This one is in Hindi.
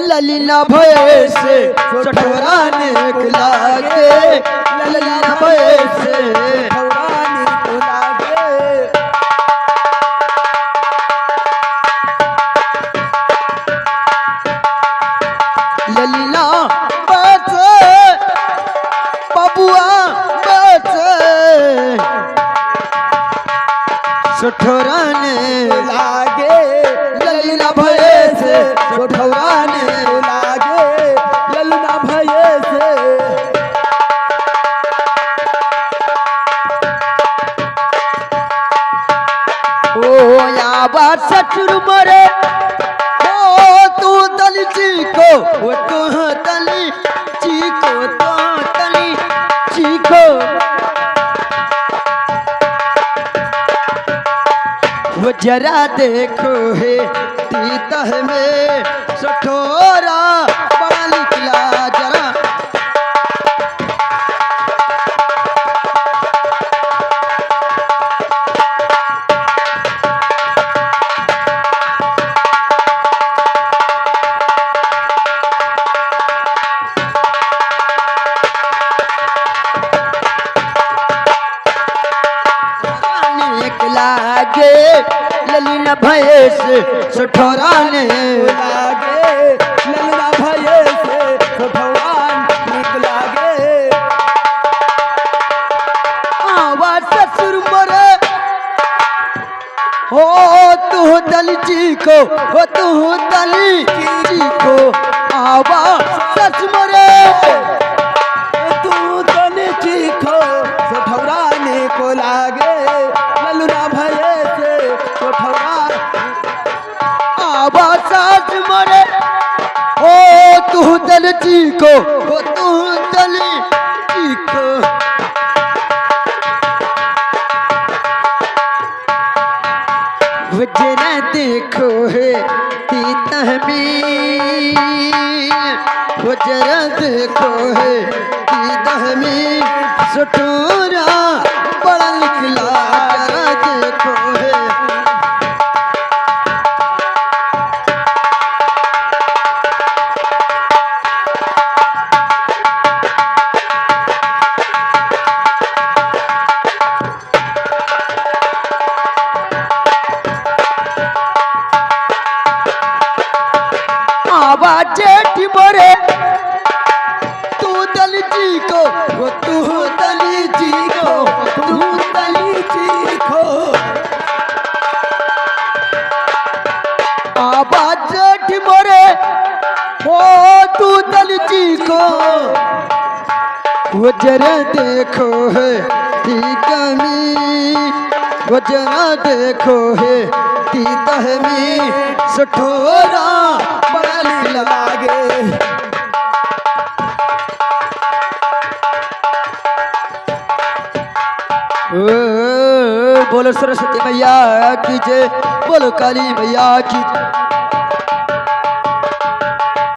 ललीना भय से सठोरा नेक लागे, ललीना भय से सठोरा नेक लागे। ललीना बच बबुआ बच सठोरा नेक लागे, ललीना भय से सठोरा नेक लागे, ललीना भय से। ओ याबा ससुर मरे ओ तू दली चीको, ओ तू दली चीको, तो दली चीको। वो जरा देखो है तीतह में सठोरा बड़ा निकला जरा। लागे ललीना भय से सठोरा ने लागे, ललीना भय से सठोरा नेक लागे। आवा ससुर मरे हो तू दली जी को, हो तू दली जी को। आवा सस मरे तू दली जी को, सठोरा नेक लागे, ललीना भय से सठोरा। आवा सास मरे ओ तू दल जी को, ओ तू दल जी को। वजरा देखो है तीतह में, वजरा देखो है तीतह में सठोरा बड़ा निकला जरा देखो है। आवाज जेठी मरे तू दली जी को, वो तू दली जी को, तू दली जी को। आवाज जेठी मरे ओ तू दली जी को। वो जरा देखो है कमी, वो जरा देखो है तीतह में सठोरा बड़ा लागे। बोलो सरस्वती मैया की जय, बोलो काली मैया की।